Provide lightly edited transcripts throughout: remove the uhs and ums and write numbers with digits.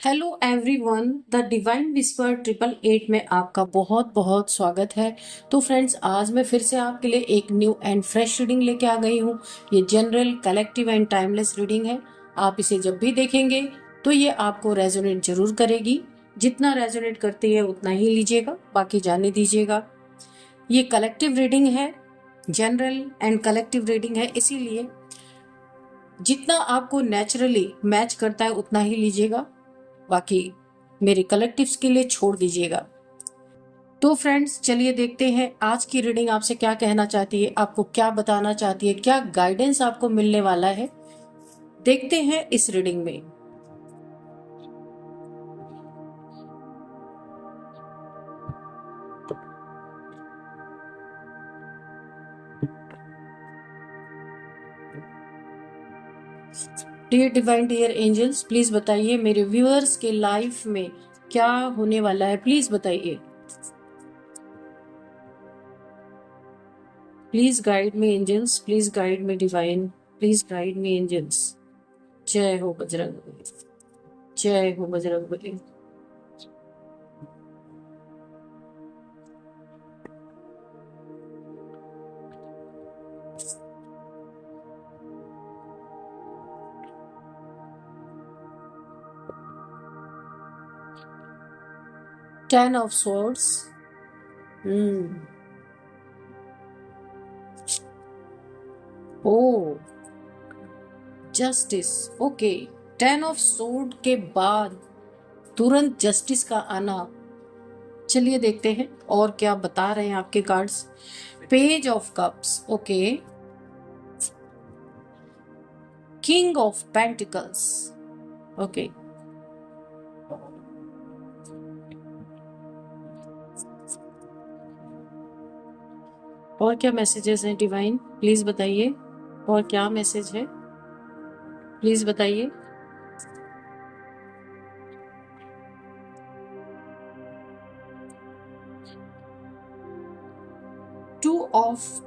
Hello everyone, the divine whisper 888 में आपका बहुत बहुत स्वागत है। तो फ्रेंड्स, आज मैं फिर से आपके लिए एक न्यू एंड फ्रेश रीडिंग लेके आ गई हूँ। ये general, collective and timeless reading है। आप इसे जब भी देखेंगे तो ये आपको रेजोनेट जरूर करेगी। जितना रेजोनेट करती है उतना ही लीजिएगा, बाकी जाने दीजिएगा। ये कलेक्टिव रीडिंग है, जनरल एंड कलेक्टिव रीडिंग है, इसीलिए जितना आपको नेचुरली मैच करता है उतना ही लीजिएगा, बाकी मेरे कलेक्टिव्स के लिए छोड़ दीजिएगा। तो फ्रेंड्स, चलिए देखते हैं आज की रीडिंग आपसे क्या कहना चाहती है, आपको क्या बताना चाहती है, क्या गाइडेंस आपको मिलने वाला है। देखते हैं इस रीडिंग में। Dear divine, dear angels, please बताइए मेरे व्यूअर्स के लाइफ में क्या होने वाला है। प्लीज बताइए, please guide me angels, please guide me divine, please guide me angels. जय हो बजरंग, जय हो Bajrang. 10 of swords. Oh, justice. Okay, 10 of sword के बाद तुरंत जस्टिस का आना। चलिए देखते हैं और क्या बता रहे हैं आपके cards. Page of cups, okay, king of pentacles, okay, और क्या मैसेजेस हैं डिवाइन, प्लीज बताइए। और क्या मैसेज है, प्लीज बताइए। Two of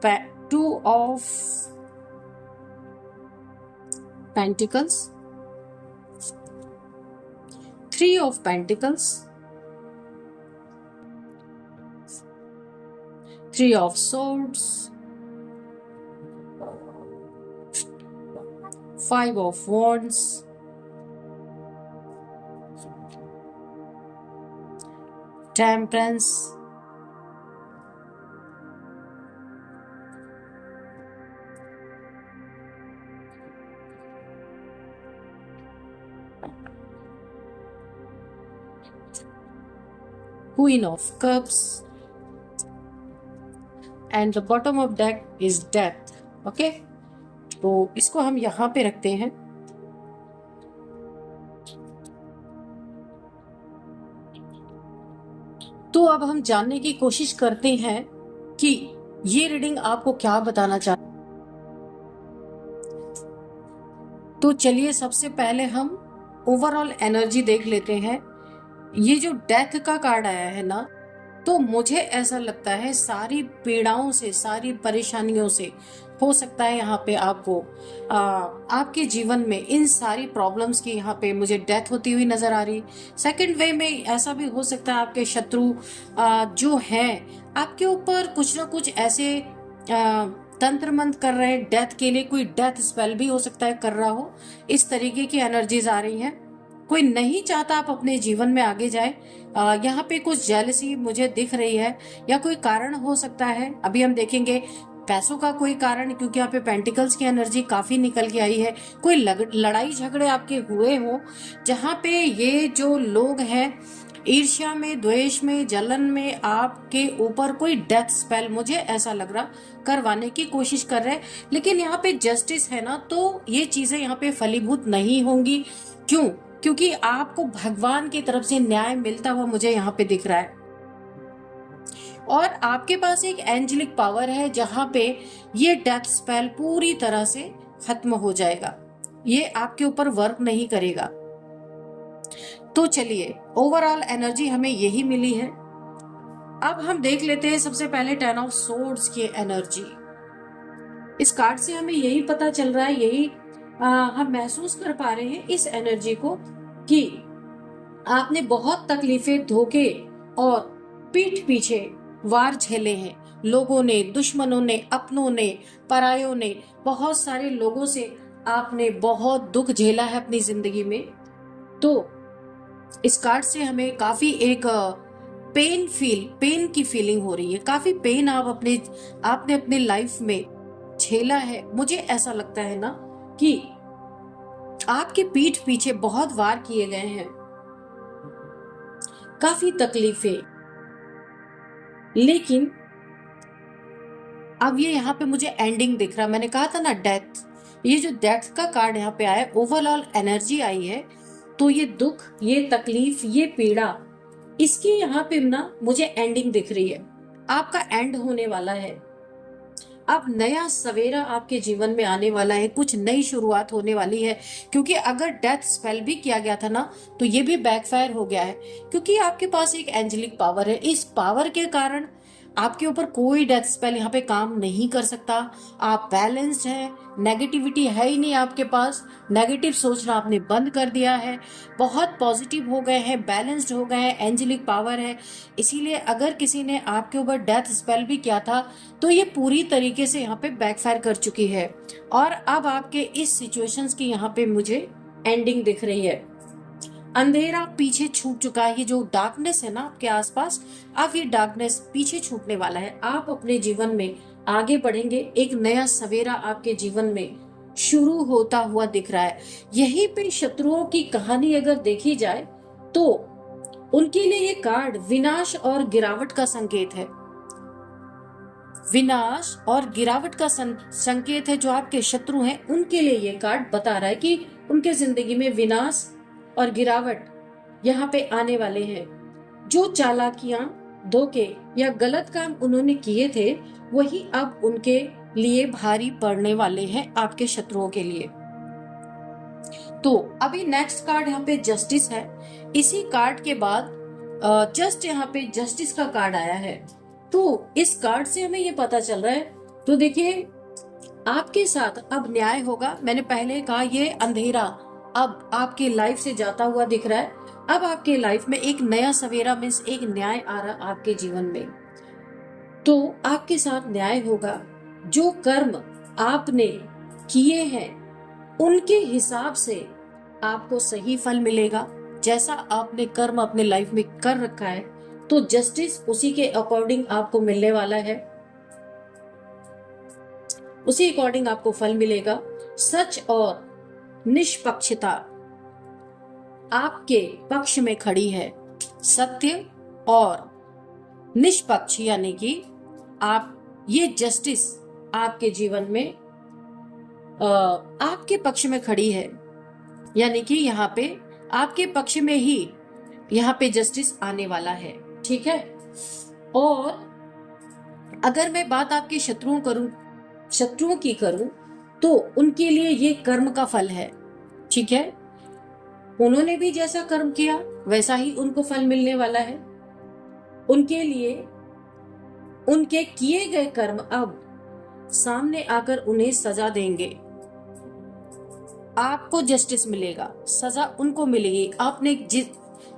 pentacles, 3 of pentacles, 3 of swords, 5 of wands, temperance, queen of cups, and the bottom of deck is death. Okay, तो इसको हम यहां पे रखते हैं। तो अब हम जानने की कोशिश करते हैं कि ये रीडिंग आपको क्या बताना चाहती। तो चलिए सबसे पहले हम ओवरऑल एनर्जी देख लेते हैं। ये जो डेथ का कार्ड आया है ना, तो मुझे ऐसा लगता है सारी पीड़ाओं से, सारी परेशानियों से, हो सकता है यहाँ पे आपको आपके जीवन में इन सारी प्रॉब्लम्स की यहाँ पे मुझे डेथ होती हुई नजर आ रही। सेकंड वे में ऐसा भी हो सकता है आपके शत्रु जो हैं आपके ऊपर कुछ ना कुछ ऐसे तंत्र मंत्र कर रहे हैं डेथ के लिए। कोई डेथ स्पेल भी हो सकता है कर रहा हो। इस तरीके की एनर्जीज आ रही हैं। कोई नहीं चाहता आप अपने जीवन में आगे जाए। यहाँ पे कुछ जेलसी मुझे दिख रही है, या कोई कारण हो सकता है, अभी हम देखेंगे। पैसों का कोई कारण, क्योंकि यहाँ पे पेंटिकल्स की एनर्जी काफी निकल के आई है। कोई लड़ाई झगड़े आपके हुए हो, जहाँ पे ये जो लोग हैं ईर्ष्या में, द्वेष में, जलन में आपके ऊपर कोई डेथ स्पेल, मुझे ऐसा लग रहा, करवाने की कोशिश कर रहे हैं। लेकिन यहाँ पे जस्टिस है ना, तो ये चीजें यहाँ पे फलीभूत नहीं होंगी। क्यों? क्योंकि आपको भगवान की तरफ से न्याय मिलता हुआ मुझे यहाँ पे दिख रहा है। और आपके पास एक एंजेलिक पावर है जहां पे ये डेथ स्पेल पूरी तरह से खत्म हो जाएगा। ये आपके ऊपर वर्क नहीं करेगा। तो चलिए, ओवरऑल एनर्जी हमें यही मिली है। अब हम देख लेते हैं सबसे पहले 10 ऑफ सोर्ड्स की एनर्जी। इस कार्ड से हमें यही पता चल रहा है, यही हम महसूस कर पा रहे हैं इस एनर्जी को, कि आपने बहुत तकलीफें, धोखे और पीठ पीछे वार झेले हैं। लोगों ने, दुश्मनों ने, अपनों ने, परायों ने, बहुत सारे लोगों से आपने बहुत दुख झेला है अपनी जिंदगी में। तो इस कार्ड से हमें काफी एक पेन की फीलिंग हो रही है। काफी पेन आपने अपनी लाइफ में झेला है। मुझे ऐसा लगता है ना कि आपके पीठ पीछे बहुत वार किए गए हैं, काफी तकलीफें। लेकिन अब ये यहाँ पे मुझे एंडिंग दिख रहा। मैंने कहा था ना डेथ, ये जो डेथ का कार्ड यहाँ पे आया, ओवरऑल एनर्जी आई है। तो ये दुख, ये तकलीफ, ये पीड़ा, इसकी यहाँ पे ना मुझे एंडिंग दिख रही है। आपका एंड होने वाला है। अब नया सवेरा आपके जीवन में आने वाला है, कुछ नई शुरुआत होने वाली है। क्योंकि अगर डेथ स्पेल भी किया गया था ना, तो ये भी बैकफायर हो गया है। क्योंकि आपके पास एक एंजेलिक पावर है। इस पावर के कारण आपके ऊपर कोई डेथ स्पेल यहाँ पे काम नहीं कर सकता। आप बैलेंस्ड हैं, नेगेटिविटी है ही नहीं आपके पास। नेगेटिव सोचना आपने बंद कर दिया है, बहुत पॉजिटिव हो गए हैं, बैलेंस्ड हो गए हैं, एंजेलिक पावर है। इसीलिए अगर किसी ने आपके ऊपर डेथ स्पेल भी किया था, तो ये पूरी तरीके से यहाँ पे बैकफायर कर चुकी है। और अब आपके इस सिचुएशंस की यहाँ पे मुझे एंडिंग दिख रही है। अंधेरा पीछे छूट चुका है। ये जो डार्कनेस है ना आपके आसपास, अब ये डार्कनेस पीछे छूटने वाला है। आप अपने जीवन में आगे बढ़ेंगे। एक नया सवेरा आपके जीवन में शुरू होता हुआ दिख रहा है। यहीं पे शत्रुओं की कहानी अगर देखी जाए तो उनके लिए ये कार्ड विनाश और गिरावट का संकेत है। विनाश और गिरावट का संकेत है। जो आपके शत्रु हैं उनके लिए ये कार्ड बता रहा है कि उनके जिंदगी में विनाश और गिरावट यहाँ पे आने वाले हैं। जो चालाकियां, धोखे या गलत काम उन्होंने किए थे, वही अब उनके लिए भारी पड़ने वाले हैं, आपके शत्रुओं के लिए। तो अभी नेक्स्ट कार्ड यहाँ पे जस्टिस है। इसी कार्ड के बाद जस्ट यहाँ पे जस्टिस का कार्ड आया है। तो इस कार्ड से हमें ये पता चल रहा है, तो देखिए आपके साथ अब न्याय होगा। मैंने पहले कहा ये अंधेरा अब आपकी लाइफ से जाता हुआ दिख रहा है। अब आपके लाइफ में एक नया सवेरा मीन्स एक न्याय आ रहा आपके जीवन में। तो आपके साथ न्याय होगा। जो कर्म आपने किए हैं उनके हिसाब से आपको सही फल मिलेगा। जैसा आपने कर्म अपने लाइफ में कर रखा है, तो जस्टिस उसी के अकॉर्डिंग आपको मिलने वाला है, उसी अकॉर्डिंग आपको फल मिलेगा। सच और निष्पक्षता आपके पक्ष में खड़ी है। सत्य और निष्पक्ष यानी कि आप, ये जस्टिस आपके जीवन में आपके पक्ष में खड़ी है। यानी कि यहाँ पे आपके पक्ष में ही यहाँ पे जस्टिस आने वाला है। ठीक है। और अगर मैं बात आपके शत्रुओं की करूं, तो उनके लिए ये कर्म का फल है। ठीक है। उन्होंने भी जैसा कर्म किया वैसा ही उनको फल मिलने वाला है। उनके लिए उनके किए गए कर्म अब सामने आकर उन्हें सजा देंगे। आपको जस्टिस मिलेगा, सजा उनको मिलेगी। आपने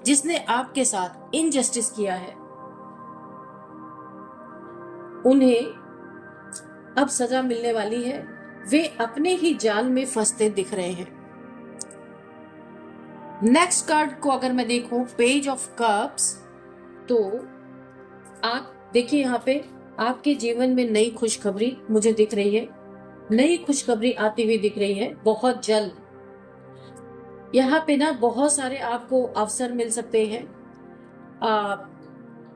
जिसने आपके साथ इनजस्टिस किया है, उन्हें अब सजा मिलने वाली है। वे अपने ही जाल में फंसते दिख रहे हैं। नेक्स्ट कार्ड को अगर मैं देखूं, पेज ऑफ कप्स, तो आप देखिए यहाँ पे आपके जीवन में नई खुशखबरी मुझे दिख रही है। नई खुशखबरी आती हुई दिख रही है बहुत जल्द। यहाँ पे ना बहुत सारे आपको अवसर मिल सकते हैं।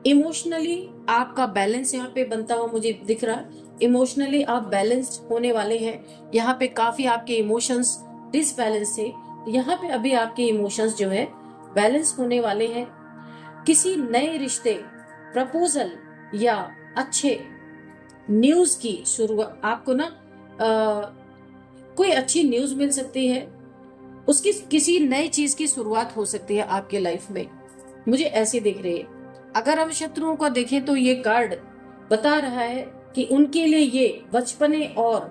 इमोशनली आपका बैलेंस यहाँ पे बनता हुआ मुझे दिख रहा है। इमोशनली आप बैलेंस्ड होने वाले हैं। यहाँ पे काफी आपके इमोशंस डिसबैलेंस थे, यहाँ पे अभी आपके इमोशंस जो है बैलेंस होने वाले हैं। किसी नए रिश्ते, प्रपोजल या अच्छे न्यूज की शुरुआत आपको ना कोई अच्छी न्यूज मिल सकती है। उसकी किसी नई चीज की शुरुआत हो सकती है आपके लाइफ में, मुझे ऐसे दिख रही है। अगर हम शत्रुओं को देखें तो ये कार्ड बता रहा है कि उनके लिए ये बचपने और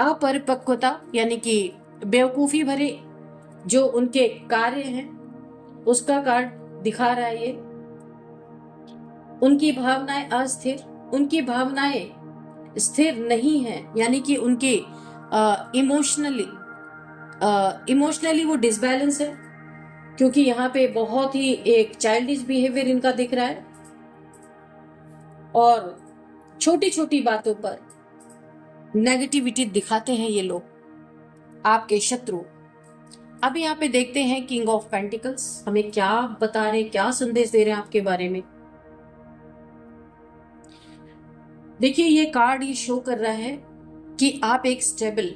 अपरिपक्वता यानी कि बेवकूफी भरे जो उनके कार्य हैं, उसका कार्ड दिखा रहा है ये। उनकी भावनाएं अस्थिर, उनकी भावनाएं स्थिर नहीं है, यानी कि उनके इमोशनली वो डिसबैलेंस है, क्योंकि यहाँ पे बहुत ही एक चाइल्डिश बिहेवियर इनका दिख रहा है और छोटी छोटी बातों पर नेगेटिविटी दिखाते हैं ये लोग, आपके शत्रु। अब यहाँ पे देखते हैं किंग ऑफ पेंटिकल्स हमें क्या बता रहे, क्या संदेश दे रहे हैं आपके बारे में। देखिए ये कार्ड ये शो कर रहा है कि आप एक स्टेबल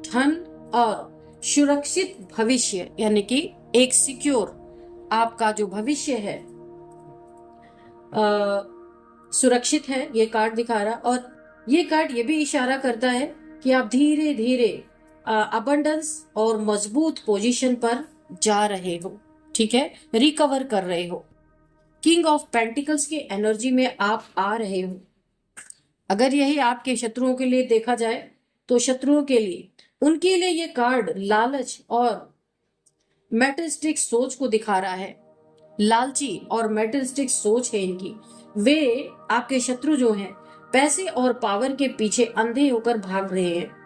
धन और सुरक्षित भविष्य, यानी कि एक सिक्योर आपका जो भविष्य है सुरक्षित है, ये कार्ड दिखा रहा। और ये कार्ड ये भी इशारा करता है कि आप धीरे धीरे अबंडेंस और मजबूत पोजीशन पर जा रहे हो, ठीक है, रिकवर कर रहे हो। किंग ऑफ पेंटिकल्स की एनर्जी में आप आ रहे हो। अगर यही आपके शत्रुओं के लिए देखा जाए तो शत्रुओं के लिए, उनके लिए ये कार्ड लालच और मेटलिस्टिक सोच को दिखा रहा है। लालची और मेटलिस्टिक सोच है इनकी। वे आपके शत्रु जो हैं पैसे और पावर के पीछे अंधे होकर भाग रहे हैं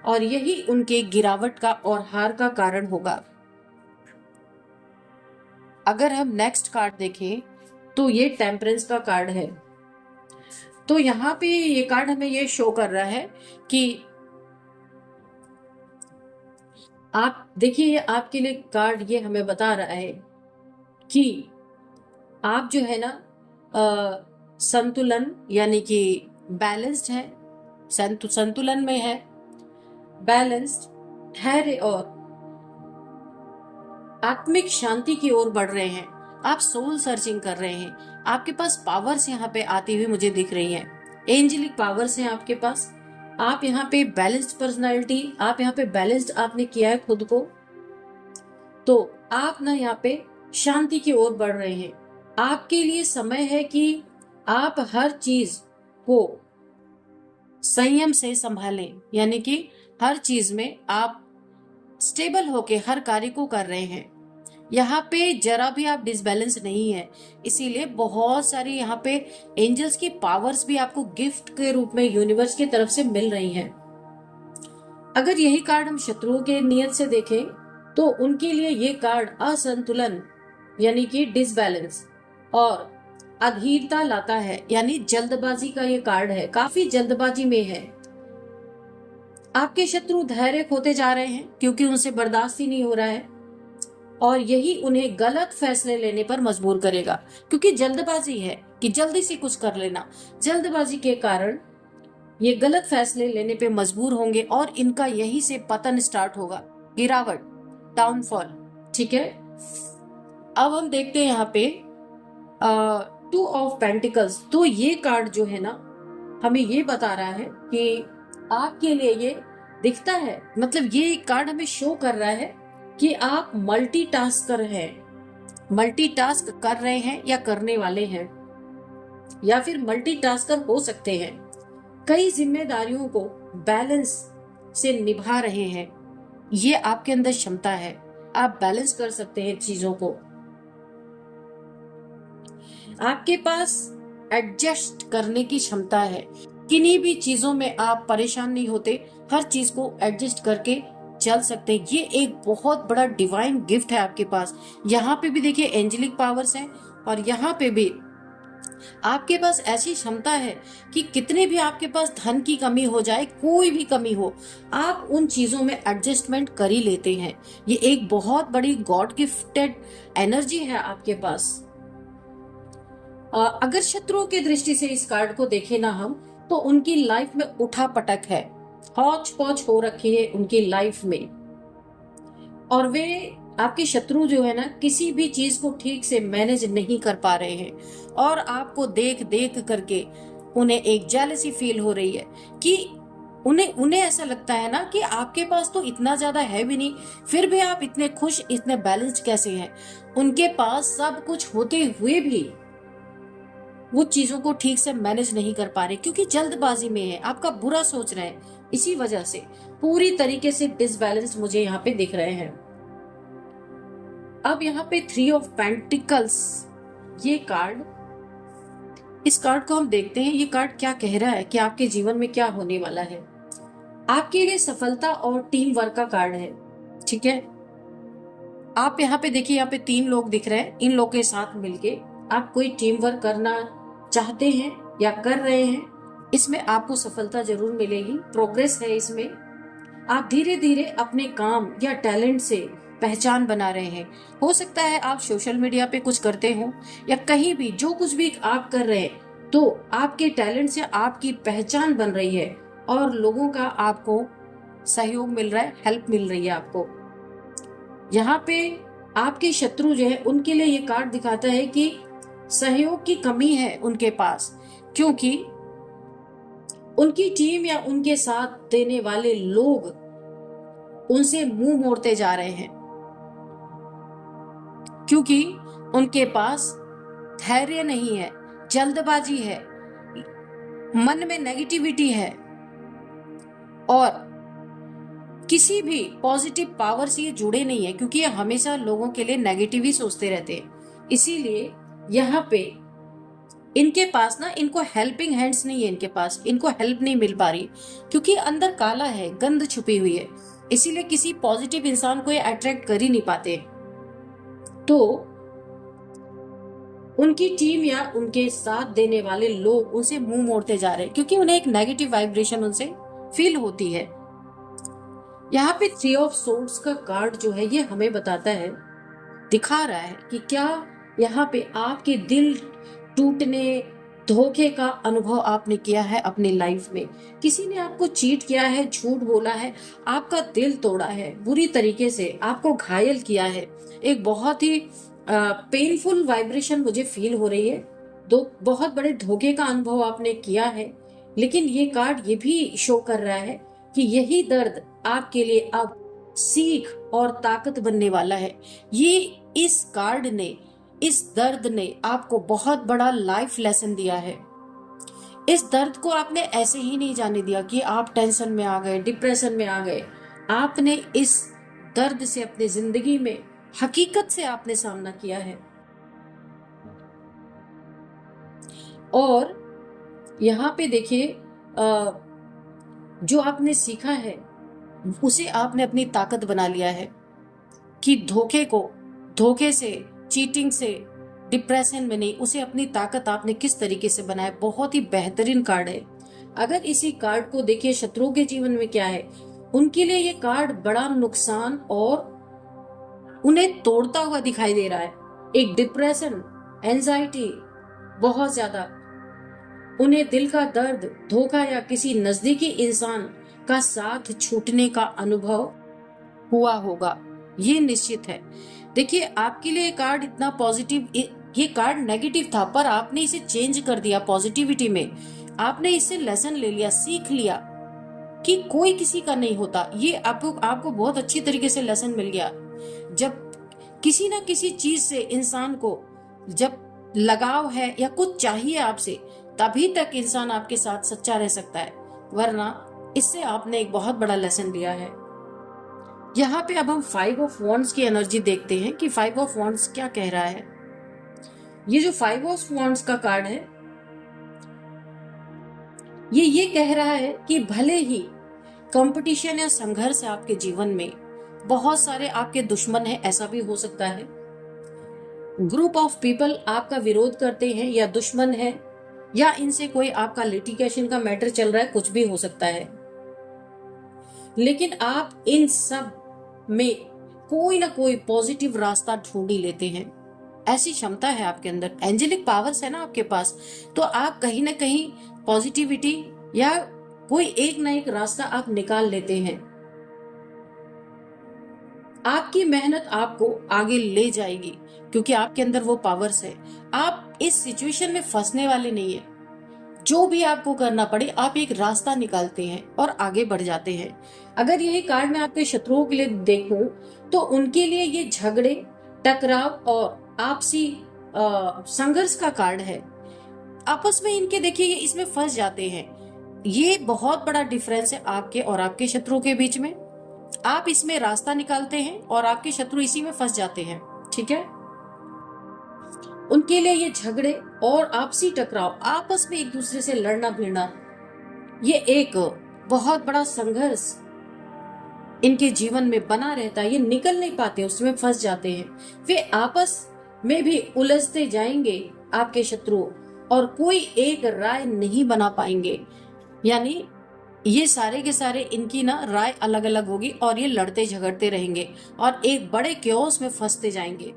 और यही उनके गिरावट का और हार का कारण होगा। अगर हम नेक्स्ट कार्ड देखें तो ये टेम्परेंस का कार्ड है। तो यहाँ पे ये कार्ड हमें ये शो कर रहा है कि आप देखिए, आपके लिए कार्ड ये हमें बता रहा है कि आप जो है ना संतुलन, यानी कि बैलेंस्ड है, संतुलन में है, बैलेंस्ड, धैर्य और आत्मिक शांति की ओर बढ़ रहे हैं। आप सोल सर्चिंग कर रहे हैं। आपके पास पावर्स यहाँ पे आती हुई मुझे दिख रही हैं, एंजेलिक पावर्स हैं आपके पास। आप यहाँ पे बैलेंस्ड पर्सनालिटी, आप यहाँ पे बैलेंस्ड आपने किया है खुद को, तो आप ना यहाँ पे शांति की ओर बढ़ रहे हैं। आपके लिए समय है कि आप हर चीज को संयम से संभालें, यानी कि हर चीज में आप स्टेबल होके हर कार्य को कर रहे हैं। यहाँ पे जरा भी आप डिसबैलेंस नहीं है, इसीलिए बहुत सारी यहाँ पे एंजल्स की पावर्स भी आपको गिफ्ट के रूप में यूनिवर्स की तरफ से मिल रही हैं। अगर यही कार्ड हम शत्रुओं के नियत से देखें तो उनके लिए ये कार्ड असंतुलन, यानी कि डिसबैलेंस और अधीरता लाता है, यानी जल्दबाजी का ये कार्ड है, काफी जल्दबाजी में है। आपके शत्रु धैर्य खोते जा रहे हैं क्योंकि उनसे बर्दाश्त ही नहीं हो रहा है और यही उन्हें गलत फैसले लेने पर मजबूर करेगा, क्योंकि जल्दबाजी है कि जल्दी से कुछ कर लेना। जल्दबाजी के कारण ये गलत फैसले लेने पे मजबूर होंगे और इनका यही से पतन स्टार्ट होगा, गिरावट, डाउनफॉल, ठीक है। अब हम देखते हैं यहाँ पे टू ऑफ पेंटिकल्स। तो ये कार्ड जो है ना हमें ये बता रहा है कि आपके लिए ये दिखता है, मतलब ये कार्ड हमें शो कर रहा है कि आप मल्टीटास्कर हैं, मल्टीटास्क कर रहे हैं या करने वाले हैं, या फिर मल्टीटास्कर हो सकते हैं। कई जिम्मेदारियों को बैलेंस से निभा रहे हैं, ये आपके अंदर क्षमता है। आप बैलेंस कर सकते हैं चीजों को। आपके पास एडजस्ट करने की क्षमता है, किन्हीं भी चीजों में आप परेशान नहीं होते, हर चीज को एडजस्ट करके चल सकते हैं। ये एक बहुत बड़ा डिवाइन गिफ्ट है आपके पास। यहाँ पे भी देखिए एंजेलिक पावर्स हैं और यहाँ पे भी आपके पास ऐसी क्षमता है कि कितने भी आपके पास धन की कमी हो जाए, कोई भी कमी हो, आप उन चीजों में एडजस्टमेंट कर ही लेते हैं। ये एक बहुत बड़ी गॉड गिफ्टेड एनर्जी है आपके पास। अगर शत्रुओं की दृष्टि से इस कार्ड को देखें ना हम, तो उनकी लाइफ में उठा पटक है, हौच पौच हो रखी है उनकी लाइफ में, और वे आपके शत्रु जो है ना किसी भी चीज को ठीक से मैनेज नहीं कर पा रहे हैं और आपको देख देख करके उन्हें एक जेलसी फील हो रही है कि उन्हें ऐसा लगता है ना कि आपके पास तो इतना ज्यादा है भी नहीं, फिर भी आप इतने खुश, इतने बैलेंस्ड कैसे हैं। उनके पास सब कुछ होते हुए भी वो चीजों को ठीक से मैनेज नहीं कर पा रहे क्योंकि जल्दबाजी में है, आपका बुरा सोच रहे हैं। इसी वजह से पूरी तरीके से डिसबैलेंस मुझे यहाँ पे दिख रहे हैं। अब यहाँ पे 3 ऑफ पेंटिकल्स, ये कार्ड, इस कार्ड को हम देखते हैं ये कार्ड क्या कह रहा है कि आपके जीवन में क्या होने वाला है। आपके लिए सफलता और टीम वर्क का कार्ड है, ठीक है। आप यहाँ पे देखिए, यहाँ पे 3 लोग दिख रहे हैं। इन लोगों के साथ मिलके आप कोई टीम वर्क करना चाहते हैं या कर रहे हैं, इसमें आपको सफलता जरूर मिलेगी, प्रोग्रेस है इसमें। आप धीरे धीरे अपने काम या टैलेंट से पहचान बना रहे हैं। हो सकता है आप सोशल मीडिया पे कुछ करते हो या कहीं भी जो कुछ भी आप कर रहे हैं, तो आपके टैलेंट से आपकी पहचान बन रही है और लोगों का आपको सहयोग मिल रहा है, हेल्प मिल रही है आपको। यहाँ पे आपके शत्रु जो है उनके लिए ये कार्ड दिखाता है कि सहयोग की कमी है उनके पास, क्योंकि उनकी टीम या उनके साथ देने वाले लोग उनसे मुंह मोड़ते जा रहे हैं, क्योंकि उनके पास धैर्य नहीं है, जल्दबाजी है, मन में नेगेटिविटी है और किसी भी पॉजिटिव पावर से ये जुड़े नहीं है, क्योंकि ये हमेशा लोगों के लिए नेगेटिव ही सोचते रहते हैं। इसीलिए यहाँ पे इनके पास ना, इनको हेल्पिंग हैंड्स नहीं है, इनके पास इनको हेल्प नहीं मिल पा रही, क्योंकि अंदर काला है, गंध छुपी हुई है। इसीलिए किसी पॉजिटिव इंसान को ये अट्रैक्ट कर ही नहीं पाते। तो उनकी टीम या उनके साथ देने वाले लोग उनसे मुंह मोड़ते जा रहे हैं, क्योंकि उन्हें एक नेगेटिव वाइब्रेशन उनसे फील होती है। यहाँ पे 3 ऑफ सोर्ड्स का कार्ड जो है ये हमें बताता है, दिखा रहा है कि क्या यहाँ पे आपके दिल टूटने, धोखे का अनुभव आपने किया है अपनी लाइफ में। किसी ने आपको चीट किया है, झूठ बोला है, आपका दिल तोड़ा है, बुरी तरीके से आपको घायल किया है। एक बहुत ही पेनफुल वाइब्रेशन मुझे फील हो रही है। बहुत बड़े धोखे का अनुभव आपने किया है, लेकिन ये कार्ड ये भी शो कर रहा है कि यही दर्द आपके लिए अब सीख और ताकत बनने वाला है। ये इस कार्ड ने, इस दर्द ने आपको बहुत बड़ा लाइफ लेसन दिया है। इस दर्द को आपने ऐसे ही नहीं जाने दिया कि आप टेंशन में आ गए, डिप्रेशन में आ गए। आपने इस दर्द से अपनी जिंदगी में हकीकत से आपने सामना किया है और यहाँ पे देखिए जो आपने सीखा है उसे आपने अपनी ताकत बना लिया है कि धोखे से, चीटिंग से, डिप्रेशन में नहीं, उसे अपनी ताकत आपने किस तरीके से बनाया। बहुत ही बेहतरीन कार्ड है। अगर इसी कार्ड को देखिए शत्रुओं के जीवन में क्या है, उनके लिए ये कार्ड बड़ा नुकसान और उन्हें तोड़ता हुआ दिखाई दे रहा है। एक डिप्रेशन, एंजाइटी, बहुत ज्यादा उन्हें दिल का दर्द, धोखा या किसी नजदीकी इंसान का साथ छूटने का अनुभव हुआ होगा, ये निश्चित है। देखिए आपके लिए कार्ड इतना पॉजिटिव, ये कार्ड नेगेटिव था पर आपने इसे चेंज कर दिया पॉजिटिविटी में। आपने इससे लेसन ले लिया, सीख लिया कि कोई किसी का नहीं होता। ये आपको बहुत अच्छी तरीके से लेसन मिल गया। जब किसी ना किसी चीज से इंसान को जब लगाव है या कुछ चाहिए आपसे, तभी तक इंसान आपके साथ सच्चा रह सकता है, वरना इससे आपने एक बहुत बड़ा लेसन लिया है। यहाँ पे अब हम 5 ऑफ वॉन्ड्स की एनर्जी देखते हैं कि 5 ऑफ वॉन्ड्स क्या कह रहा है। ये जो 5 ऑफ वॉन्ड्स का कार्ड है ये कह रहा है कि भले ही कंपटीशन या संघर्ष है आपके जीवन में, बहुत सारे आपके दुश्मन हैं, ऐसा भी हो सकता है। ग्रुप ऑफ पीपल आपका विरोध करते हैं या दुश्मन है, या इनसे कोई आपका लिटिगेशन का मैटर चल रहा है, कुछ भी हो सकता है। लेकिन आप इन सब में कोई ना कोई पॉजिटिव रास्ता ढूंढ ही लेते हैं। ऐसी क्षमता है आपके अंदर, एंजेलिक पावर्स है ना आपके पास, तो आप कहीं ना कहीं पॉजिटिविटी या कोई एक ना एक रास्ता आप निकाल लेते हैं। आपकी मेहनत आपको आगे ले जाएगी क्योंकि आपके अंदर वो पावर्स है। आप इस सिचुएशन में फंसने वाले नहीं है। जो भी आपको करना पड़े आप एक रास्ता निकालते हैं और आगे बढ़ जाते हैं। अगर यही कार्ड मैं आपके शत्रुओं के लिए देखूं तो उनके लिए ये झगड़े, टकराव और आपसी संघर्ष का कार्ड है। आपस में इनके देखिए ये इसमें फंस जाते हैं। ये बहुत बड़ा डिफरेंस है आपके और आपके शत्रुओं के बीच में। आप इसमें रास्ता निकालते हैं और आपके शत्रु इसी में फंस जाते हैं। ठीक है। उनके लिए ये झगड़े और आपसी टकराव, आपस में एक दूसरे से लड़ना भिड़ना, ये एक बहुत बड़ा संघर्ष इनके जीवन में बना रहता है। ये निकल नहीं पाते, उसमें फंस जाते हैं। वे आपस में भी उलझते जाएंगे आपके शत्रु, और कोई एक राय नहीं बना पाएंगे। यानी ये सारे के सारे इनकी ना राय अलग अलग होगी और ये लड़ते झगड़ते रहेंगे और एक बड़े क्योस में फंसते जाएंगे।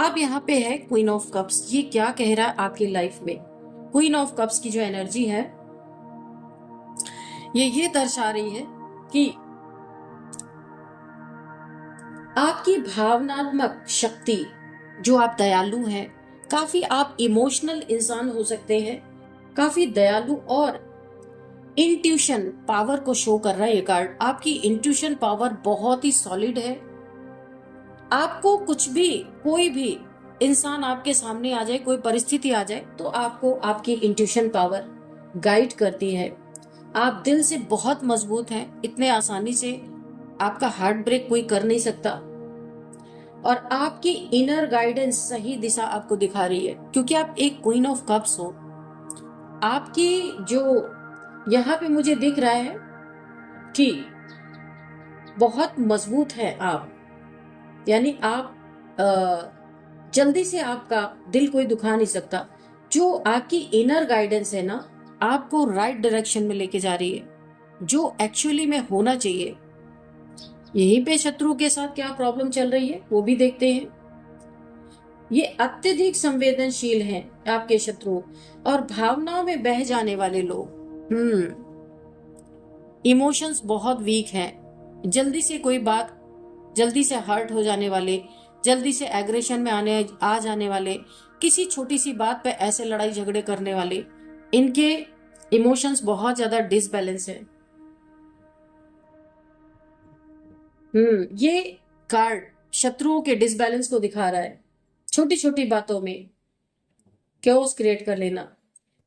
अब यहाँ पे है क्वीन ऑफ कप्स। ये क्या कह रहा है आपकी लाइफ में? क्वीन ऑफ कप्स की जो एनर्जी है ये दर्शा रही है कि आपकी भावनात्मक शक्ति, जो आप दयालु हैं, काफी आप इमोशनल इंसान हो सकते हैं, काफी दयालु और इंट्यूशन पावर को शो कर रहा है ये कार्ड। आपकी इंट्यूशन पावर बहुत ही सॉलिड है। आपको कुछ भी, कोई भी इंसान आपके सामने आ जाए, कोई परिस्थिति आ जाए, तो आपको आपकी इंट्यूशन पावर गाइड करती है। आप दिल से बहुत मजबूत हैं, इतने आसानी से आपका हार्ट ब्रेक कोई कर नहीं सकता, और आपकी इनर गाइडेंस सही दिशा आपको दिखा रही है, क्योंकि आप एक क्वीन ऑफ कप्स हो। आपकी जो यहाँ पे मुझे दिख रहा है कि बहुत मजबूत है आप, यानी आप जल्दी से आपका दिल कोई दुखा नहीं सकता। जो आपकी इनर गाइडेंस है ना, आपको राइट डायरेक्शन में लेके जा रही है, जो एक्चुअली में होना चाहिए। यहीं पे शत्रु के साथ क्या प्रॉब्लम चल रही है वो भी देखते हैं। ये अत्यधिक संवेदनशील हैं आपके शत्रु, और भावनाओं में बह जाने वाले लोग। इमोशंस बहुत वीक हैं, जल्दी से कोई बात, जल्दी से हर्ट हो जाने वाले, जल्दी से एग्रेशन में आ जाने वाले, किसी छोटी सी बात पे ऐसे लड़ाई झगड़े करने वाले, इनके इमोशंस बहुत ज्यादा डिसबैलेंस है। ये कार्ड शत्रुओं के डिसबैलेंस को दिखा रहा है। छोटी छोटी बातों में क्योस क्रिएट कर लेना,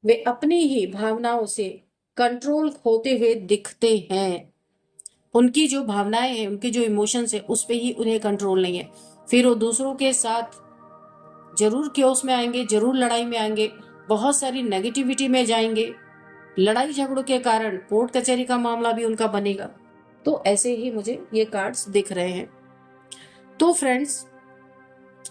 वे अपनी ही भावनाओं से कंट्रोल खोते हुए दिखते हैं। उनकी जो भावनाएं हैं, उनके जो इमोशंस है, उस पे ही उन्हें कंट्रोल नहीं है। फिर वो दूसरों के साथ जरूर क्योस में आएंगे, जरूर लड़ाई में आएंगे, बहुत सारी नेगेटिविटी में जाएंगे। लड़ाई झगड़ों के कारण कोर्ट कचहरी का मामला भी उनका बनेगा। तो ऐसे ही मुझे ये कार्ड्स दिख रहे हैं। तो फ्रेंड्स,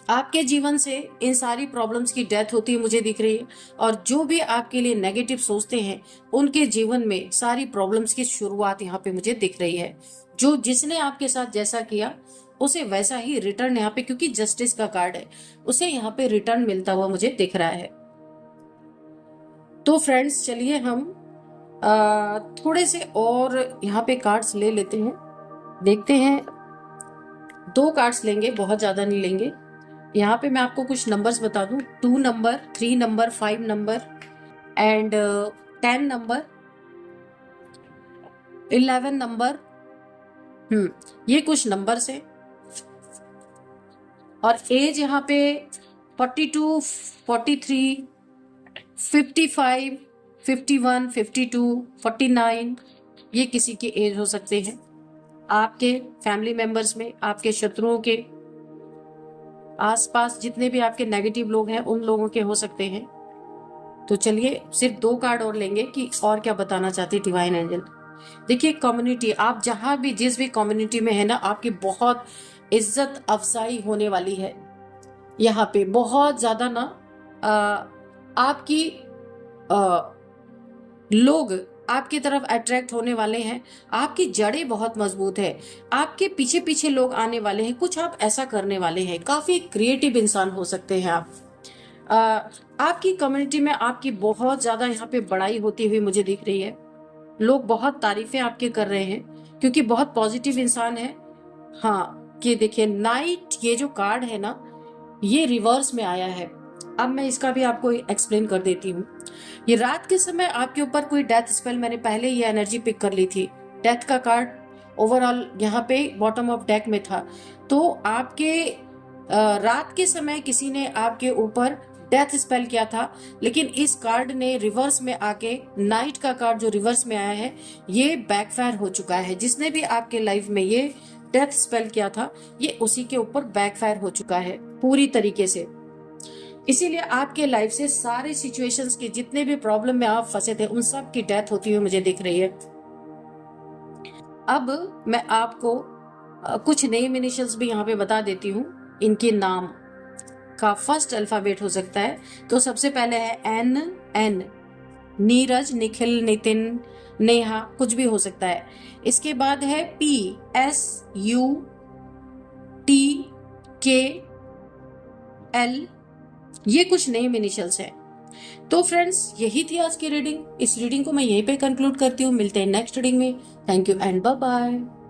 आपके जीवन से इन सारी प्रॉब्लम्स की डेथ होती है मुझे दिख रही है, और जो भी आपके लिए नेगेटिव सोचते हैं, उनके जीवन में सारी प्रॉब्लम्स की शुरुआत यहाँ पे मुझे दिख रही है। जो जिसने आपके साथ जैसा किया, उसे वैसा ही रिटर्न यहाँ पे, क्योंकि जस्टिस का कार्ड है, उसे यहाँ पे रिटर्न मिलता हुआ मुझे दिख रहा है। तो फ्रेंड्स, चलिए हम थोड़े से और यहाँ पे कार्ड्स ले लेते हैं, देखते हैं। 2 कार्ड्स लेंगे, बहुत ज्यादा नहीं लेंगे। यहाँ पे मैं आपको कुछ नंबर्स बता दूं, 2 number, 3 number, 5 number and 10 number, 11 number. ये कुछ नंबर्स है, और एज यहाँ पे 42, 43, 55, 51, 52, 49, ये किसी की एज हो सकते हैं। आपके फैमिली मेंबर्स में, आपके शत्रुओं के आसपास जितने भी आपके नेगेटिव लोग हैं, उन लोगों के हो सकते हैं। तो चलिए सिर्फ 2 कार्ड और लेंगे कि और क्या बताना चाहते डिवाइन एंजल। देखिए, कम्युनिटी, आप जहां भी, जिस भी कम्युनिटी में है ना, आपकी बहुत इज्जत अफजाई होने वाली है। यहाँ पे बहुत ज्यादा ना आपकी लोग आपकी तरफ अट्रैक्ट होने वाले हैं। आपकी जड़ें बहुत मजबूत है, आपके पीछे पीछे लोग आने वाले हैं, कुछ आप ऐसा करने वाले हैं। काफी क्रिएटिव इंसान हो सकते हैं आप। आपकी कम्युनिटी में आपकी बहुत ज्यादा यहाँ पे बड़ाई होती हुई मुझे दिख रही है। लोग बहुत तारीफें आपके कर रहे हैं, क्योंकि बहुत पॉजिटिव इंसान है। हाँ, ये देखिए, नाइट, ये जो कार्ड है ना, ये रिवर्स में आया है। अब मैं इसका भी आपको एक्सप्लेन कर देती हूँ। ये रात के समय आपके ऊपर कोई डेथ स्पेल, मैंने पहले ये एनर्जी पिक कर ली थी। डेथ का कार्ड ओवरऑल यहाँ पे बॉटम ऑफ डेक में था। तो आपके रात के समय किसी ने आपके ऊपर डेथ स्पेल किया था, लेकिन इस कार्ड ने रिवर्स में आके, नाइट का कार्ड जो रिवर्स में आया है, ये बैकफायर हो चुका है। जिसने भी आपके लाइफ में ये डेथ स्पेल किया था, ये उसी के ऊपर बैकफायर हो चुका है पूरी तरीके से। इसीलिए आपके लाइफ से सारे सिचुएशंस के जितने भी प्रॉब्लम में आप फंसे थे, उन सब की डेथ होती हुई मुझे दिख रही है। अब मैं आपको कुछ नेम इनिशियल्स भी यहाँ पे बता देती हूँ। इनके नाम का फर्स्ट अल्फाबेट हो सकता है, तो सबसे पहले है एन, नीरज, निखिल, नितिन, नेहा, कुछ भी हो सकता है। इसके बाद है पी, SU, TKL, ये कुछ नेम इनिशियल्स हैं। तो फ्रेंड्स, यही थी आज की रीडिंग। इस रीडिंग को मैं यहीं पे कंक्लूड करती हूँ। मिलते हैं नेक्स्ट रीडिंग में। Thank you and bye bye.